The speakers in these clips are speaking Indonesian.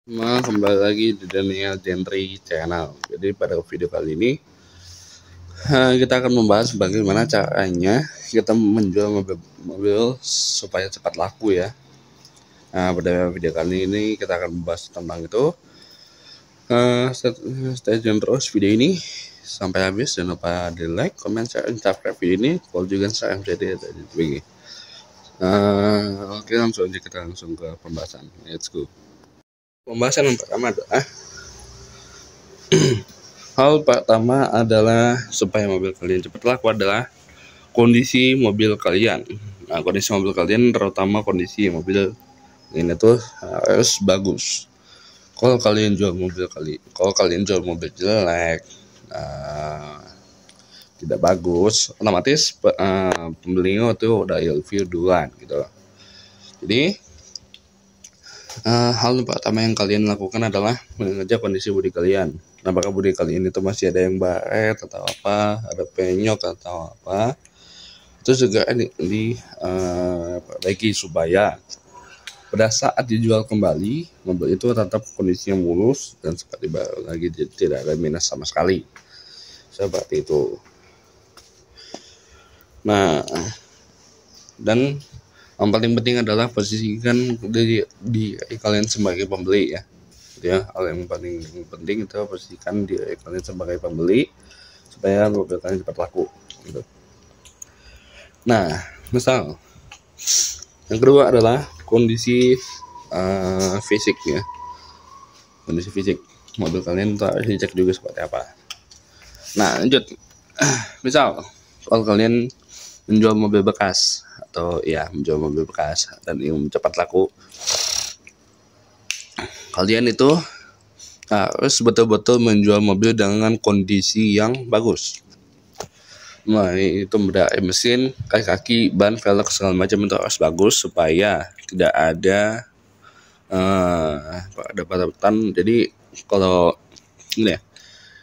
Kembali lagi di Daniel Gentry Channel. Jadi pada video kali ini kita akan membahas bagaimana caranya kita menjual mobil supaya cepat laku ya. Nah, pada video kali ini kita akan membahas tentang itu. Stay tune terus video ini sampai habis. Jangan lupa di like, comment, share, dan subscribe video ini. Follow juga Instagram jadi begini. Oke, langsung aja kita langsung ke pembahasan. Let's go. Pembahasan yang pertama adalah hal pertama adalah supaya mobil kalian cepat laku adalah kondisi mobil kalian. Nah, kondisi mobil kalian terutama kondisi mobil ini tuh harus bagus. Kalau kalian jual mobil jelek, tidak bagus, otomatis pembelinya tuh udah ilfil duluan gitu. Jadi hal pertama yang kalian lakukan adalah mengecek kondisi bodi kalian. Apakah bodi kalian itu masih ada yang baret atau apa, ada penyok atau apa. Terus juga diperbaiki supaya pada saat dijual kembali mobil itu tetap kondisinya mulus dan seperti baru lagi, tidak ada minus sama sekali. Seperti itu. Nah, dan yang paling penting adalah posisikan di kalian sebagai pembeli ya. Hal yang paling penting itu posisikan diri kalian sebagai pembeli supaya mobil kalian cepat laku gitu. Nah, misal yang kedua adalah kondisi fisik ya. Kondisi fisik mobil kalian harus dicek juga seperti apa. Nah, lanjut. Misal kalau kalian menjual mobil bekas atau ya menjual mobil bekas dan ingin cepat laku, kalian itu harus betul-betul menjual mobil dengan kondisi yang bagus. Nah, itu mesin, kaki-kaki, ban, velg segala macam itu harus bagus supaya tidak ada pendapatan. Jadi kalau ini ya,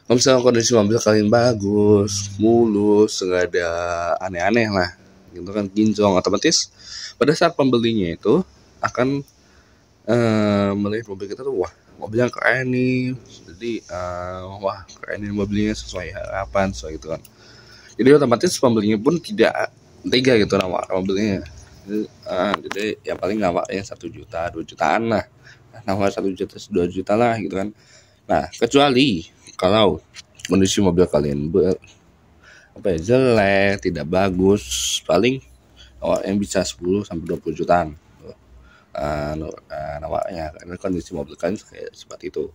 kalau misalnya kondisi mobil kalian bagus, mulus, nggak ada aneh-aneh lah, gitu kan, kinclong, otomatis pada saat pembelinya itu akan melihat mobil kita tuh, wah mobilnya keren nih, jadi wah keren ini mobilnya, sesuai harapan, sesuai gitu kan. Jadi otomatis pembelinya pun tidak tega gitu nama mobilnya. Jadi ya paling nawaknya 1 juta, 2 jutaan lah, nawar 1 juta, 2 juta lah gitu kan. Nah, kecuali kalau kondisi mobil kalian jelek, tidak bagus, paling yang bisa 10 sampai 20 jutaan. Nawaknya karena kondisi mobil kalian kayak seperti itu.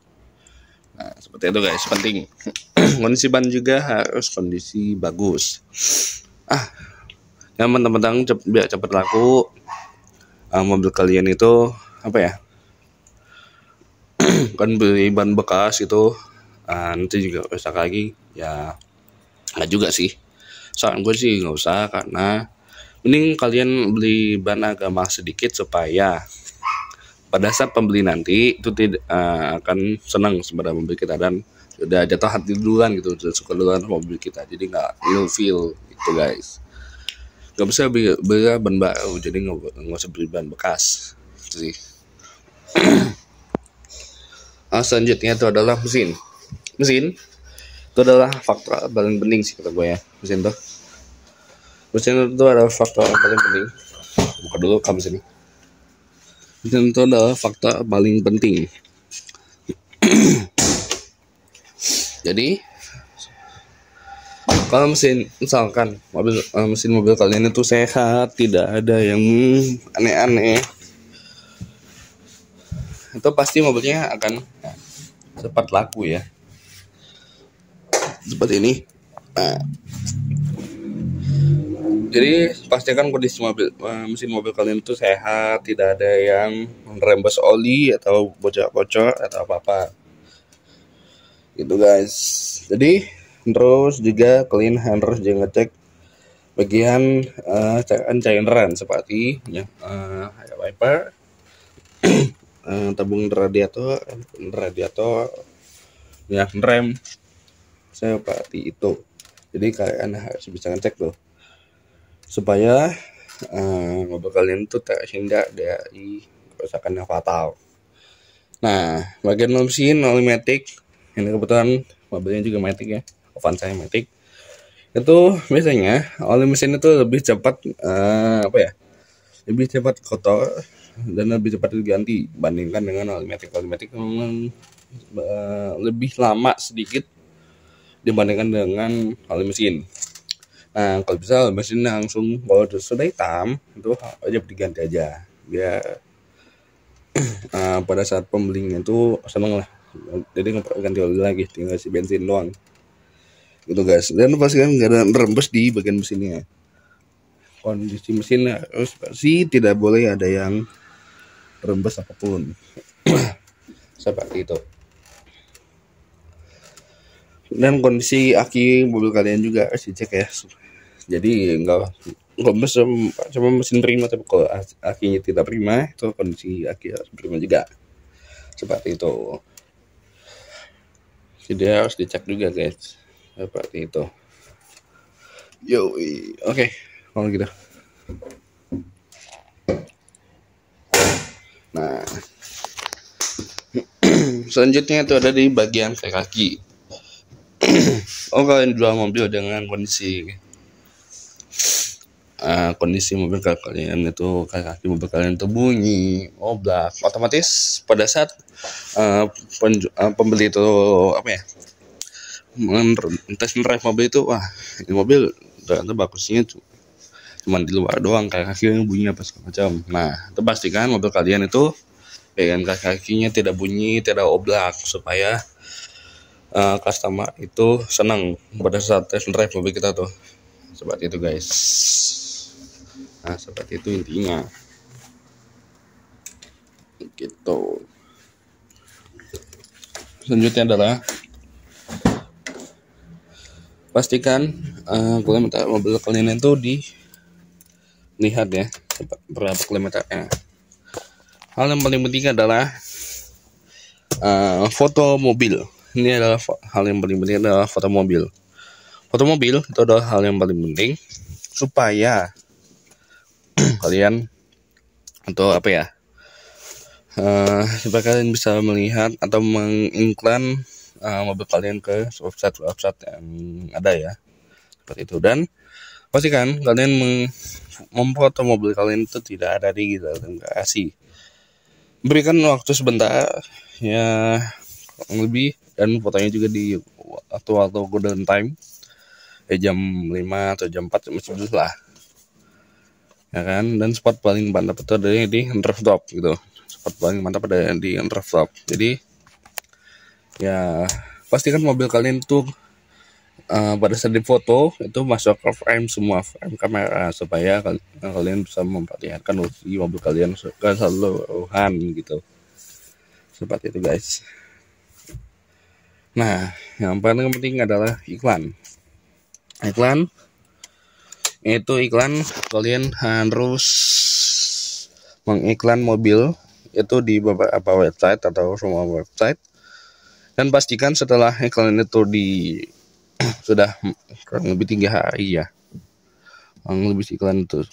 Nah, seperti itu guys, penting. Kondisi ban juga harus kondisi bagus. Yang mentang-mentang biar cepat laku, mobil kalian itu apa ya? Kan beli ban bekas itu nanti juga rusak lagi ya, nggak juga sih. Saran gue sih nggak usah, karena mending kalian beli ban agak mahal sedikit supaya pada saat pembeli nanti itu tidak akan senang sebenarnya mobil kita dan udah jatuh hati duluan gitu, udah suka duluan mobil kita, jadi nggak feel gitu guys. Nggak bisa beli ban baru, jadi nggak usah beli ban bekas gitu sih. Selanjutnya itu adalah mesin itu adalah faktor paling penting sih kata gue ya. Mesin itu adalah faktor yang paling penting. Buka dulu kamu sini. Mesin itu adalah faktor paling penting. Jadi kalau misalkan mesin mobil kalian itu sehat, tidak ada yang aneh-aneh, itu pasti mobilnya akan cepat laku ya, seperti ini. Jadi pastikan kondisi mesin mobil kalian itu sehat, tidak ada yang merembes oli atau bocor-bocor atau apa-apa gitu guys. Jadi terus juga kalian harus ngecek bagian cairan seperti ya, wiper, tabung radiator ya, rem, seperti itu. Jadi kalian harus bisa ngecek tuh supaya mobil kalian tuh terhindar dari kerusakan yang fatal Nah, bagian mesin oli matic, ini kebetulan mobilnya juga matic ya, Avanza matic. Itu biasanya oli mesin itu lebih cepat lebih cepat kotor dan lebih cepat diganti dibandingkan dengan oli matic. Oli matic memang lebih lama sedikit dibandingkan dengan oli mesin. Nah, kalau bisa oli mesin langsung kalau sudah hitam itu wajib diganti aja biar pada saat pembelinya itu seneng lah, jadi nggak perlu ganti oli lagi, tinggal isi bensin doang gitu guys. Dan pastikan nggak ada rembes di bagian mesinnya. Kondisi mesin harus bersih, tidak boleh ada yang rembes apapun. Seperti itu. Dan kondisi aki mobil kalian juga harus dicek ya, jadi nggak rembes cuma mesin prima, tapi kalau akinya tidak prima itu kondisi aki harus prima juga. Seperti itu, jadi harus dicek juga guys. Seperti itu. Oke, kalau gitu. Nah, selanjutnya itu ada di bagian kaki. Kalian jual mobil dengan kondisi mobil kalian itu, kaki mobil kalian itu bunyi, oblak, otomatis pada saat pembeli itu tes drive mobil itu, wah ini mobil ternyata bagusnya cuma di luar doang, kaki yang bunyi apa segala macam. Nah, itu pastikan mobil kalian itu bagian kakinya tidak bunyi, tidak oblak, supaya customer itu senang pada saat test drive mobil kita tuh. Seperti itu guys. Nah, seperti itu intinya gitu. Selanjutnya adalah pastikan kilometer mobil kalian itu dilihat ya, berapa kilometernya. Hal yang paling penting adalah foto mobil. Ini adalah hal yang paling penting, adalah foto mobil. Foto mobil itu adalah hal yang paling penting supaya kalian atau supaya kalian bisa melihat atau mengiklan mobil kalian ke website yang ada ya, seperti itu. Dan pastikan kalian memfoto mobil kalian itu tidak ada di garasi. Berikan waktu sebentar ya, lebih, dan fotonya juga di waktu golden time jam 5 atau jam 4 masih bisa lah ya kan. Dan spot paling mantap itu ada di rooftop gitu, spot paling mantap ada di rooftop. Jadi ya pastikan mobil kalian tuh pada saat difoto itu masuk ke frame, semua frame kamera, supaya kalian bisa memperlihatkan mobil kalian keseluruhan gitu. Seperti itu guys. Nah, yang paling penting adalah iklan itu kalian harus mengiklan mobil itu di beberapa website atau semua website, dan pastikan setelah iklan itu sudah kurang lebih 3 hari ya, kalau iklan itu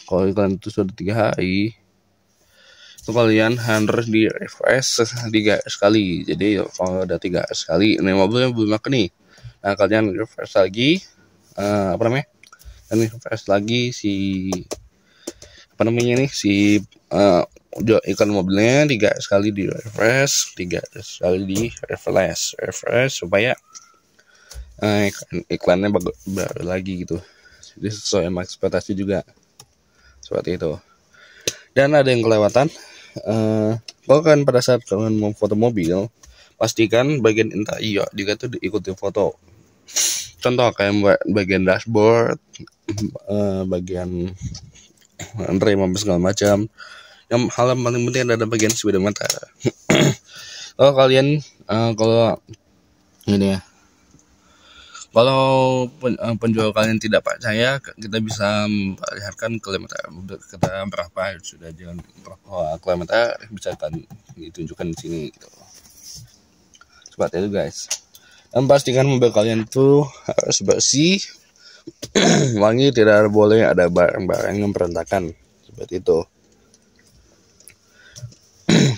sudah 3 hari itu kalian harus di refresh 3 sekali. Jadi kalau udah 3 sekali ini mobilnya belum laku nih, nah kalian refresh lagi dan refresh lagi si iklan mobilnya 3 sekali di refresh, 3 sekali di refresh supaya iklannya baru lagi gitu, jadi sesuai sama ekspektasi juga. Seperti itu. Dan ada yang kelewatan, kalau kan pada saat kalian memfoto mobil, pastikan bagian interior juga tuh diikuti foto. Contoh kayak bagian dashboard, bagian rem segala macam. Yang hal yang paling penting adalah bagian speedometer. Kalau kalian kalau penjual kalian tidak percaya, kita bisa memperlihatkan kilometer kita berapa, sudah jalan berapa kilometer bisa kan ditunjukkan di sini gitu. Seperti itu guys. Dan pastikan mobil kalian itu harus bersih, wangi, tidak boleh ada barang-barang yang berantakan. Seperti itu.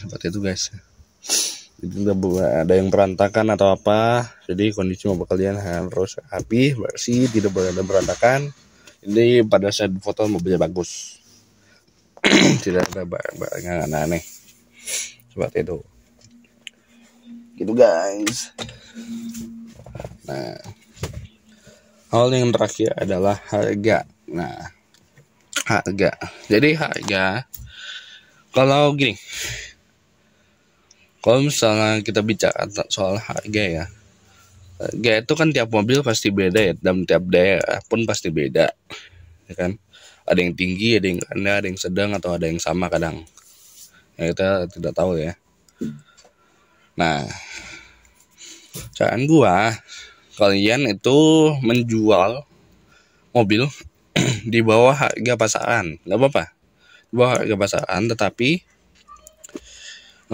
Seperti itu guys. Jadi tidak boleh ada yang berantakan atau apa. Jadi kondisi mobil kalian harus rapi, bersih, tidak boleh ada berantakan. Jadi pada saat foto mobilnya bagus, tidak ada barang-barang yang aneh-aneh seperti itu. Gitu guys. Nah, hal yang terakhir adalah harga. Nah, harga. Jadi harga, kalau gini, kalau misalnya kita bicara soal harga ya, harga itu kan tiap mobil pasti beda ya, dan tiap daerah pun pasti beda, ya kan? Ada yang tinggi, ada yang rendah, ada yang sedang, atau ada yang sama kadang. Ya, kita tidak tahu ya. Nah, saran gua, kalian itu menjual mobil di bawah harga pasaran, nggak apa-apa, di bawah harga pasaran, tetapi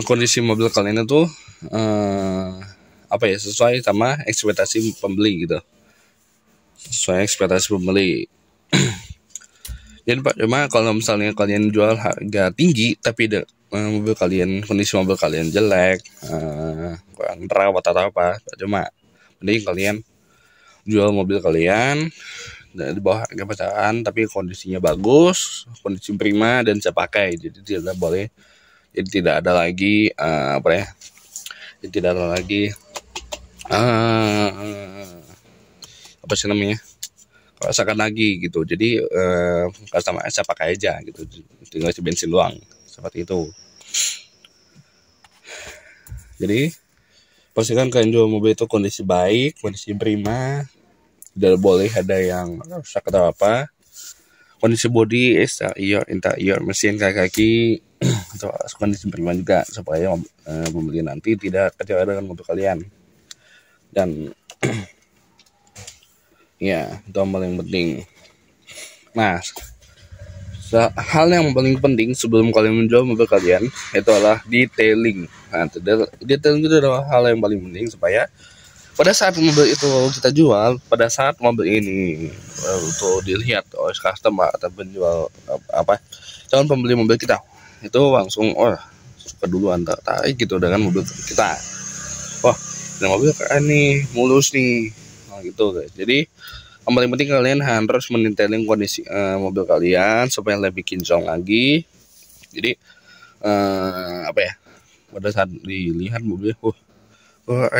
kondisi mobil kalian itu sesuai sama ekspektasi pembeli gitu, sesuai ekspektasi pembeli. Jadi Pak, cuma kalau misalnya kalian jual harga tinggi tapi kondisi mobil kalian jelek, kurang terawat atau apa, cuma mending kalian jual mobil kalian di bawah harga pasaran tapi kondisinya bagus, kondisi prima dan saya pakai. Jadi tidak boleh, jadi tidak ada lagi tidak ada lagi apa sih namanya, rasakan lagi gitu. Jadi customer saya pakai aja gitu, tinggal isi bensin doang seperti itu. Jadi pastikan kalian jual mobil itu kondisi baik, kondisi prima, tidak boleh ada yang rusak atau apa. Kondisi bodi, exterior, interior, mesin, kaki atau kondisi prima juga, supaya pembeli nanti tidak kecewa dengan mobil kalian. Dan ya, itu yang paling penting. Nah, hal yang paling penting sebelum kalian menjual mobil kalian itu adalah detailing. Nah, detailing itu adalah hal yang paling penting supaya pada saat mobil itu kita jual, pada saat mobil ini untuk dilihat oleh customer atau penjual calon pembeli mobil kita, itu langsung suka duluan, tertarik gitu dengan mobil kita. Wah, ini mobil keren nih, mulus nih, gitu guys. Jadi yang paling penting kalian harus mendetailing kondisi mobil kalian supaya lebih kinclong lagi. Jadi pada saat dilihat mobil,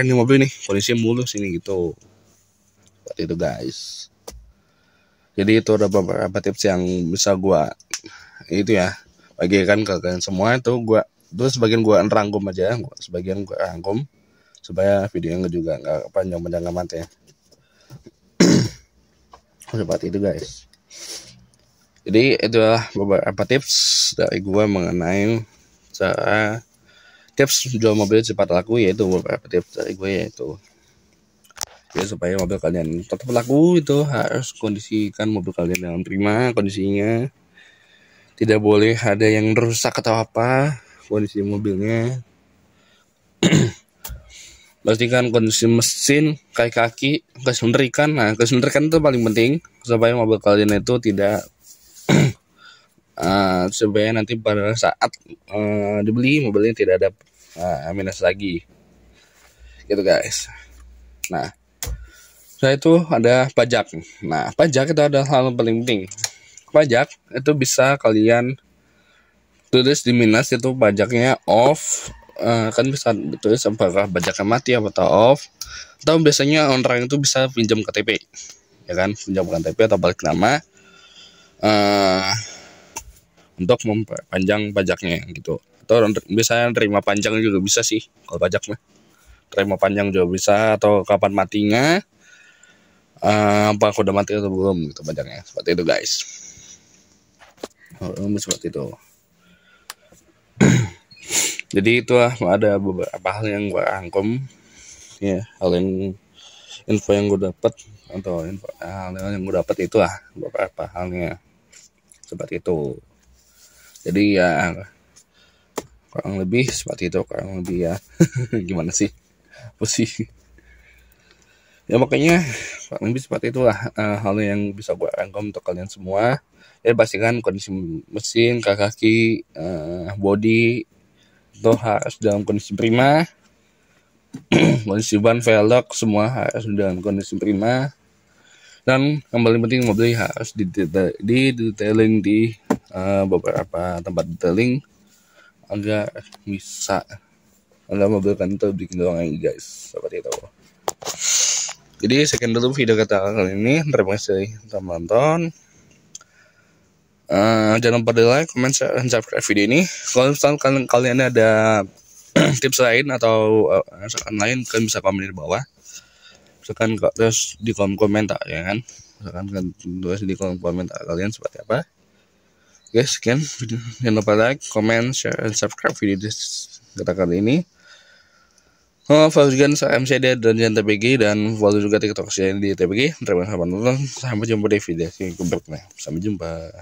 ini mobil nih kondisinya mulus ini gitu. Seperti itu guys. Jadi itu ada beberapa tips yang bisa gua bagikan ke kalian semua. Itu sebagian gua rangkum aja, sebagian gua rangkum supaya videonya juga nggak panjang-panjang amat ya. Seperti itu guys. Jadi itulah beberapa tips dari gua mengenai cara tips jual mobil cepat laku, yaitu beberapa tips dari gue, yaitu ya supaya mobil kalian tetap laku itu harus kondisikan mobil kalian dengan prima kondisinya, tidak boleh ada yang rusak atau apa kondisi mobilnya. Pastikan kondisi mesin, kaki, keselendrikan. Nah, keselendrikan itu paling penting supaya mobil kalian itu tidak supaya nanti pada saat dibeli mobilnya tidak ada minus lagi, gitu guys. Nah, setelah itu ada pajak. Nah, pajak itu adalah hal yang paling penting. Pajak itu bisa kalian tulis di minus, itu pajaknya off. Kan bisa ditulis apakah pajaknya mati atau off, atau biasanya orang itu bisa pinjam KTP, ya kan, pinjam KTP atau balik nama untuk memperpanjang pajaknya gitu. Atau biasanya terima panjang juga bisa sih kalau pajak mah, terima panjang juga bisa, atau kapan matinya, apa udah mati atau belum gitu pajaknya. Seperti itu guys. Seperti itu. Jadi itu ada beberapa hal yang gue rangkum ya, info yang gue dapat, atau hal yang gue dapat itu beberapa halnya seperti itu. Jadi ya kurang lebih seperti itu, ya. Gimana sih posisi ya, makanya kurang lebih seperti itulah hal yang bisa gue rangkum untuk kalian semua. Ya, pastikan kondisi mesin, kaki, bodi itu harus dalam kondisi prima, kondisi ban, velg semua harus dalam kondisi prima. Dan yang paling penting mobil harus detailing di beberapa tempat detailing agar mobil kan itu bikin doang lagi guys, seperti itu. Jadi sekian dulu video kita kali ini. Terima kasih telah menonton. Jangan lupa di like, comment, share, dan subscribe video ini. Kalau misalkan kalian ada tips lain atau misalkan lain, kalian bisa komen di bawah. Misalkan terus di kolom komentar ya kan. Misalkan kalian tulis di kolom komentar kalian seperti apa. Oke, sekian video. Jangan lupa like, comment, share, dan subscribe video kita kali ini. Follow juga MCD dan TPG, dan follow juga TikTok saya di TPG. Terima kasih menonton. Sampai jumpa di video berikutnya. Sampai jumpa.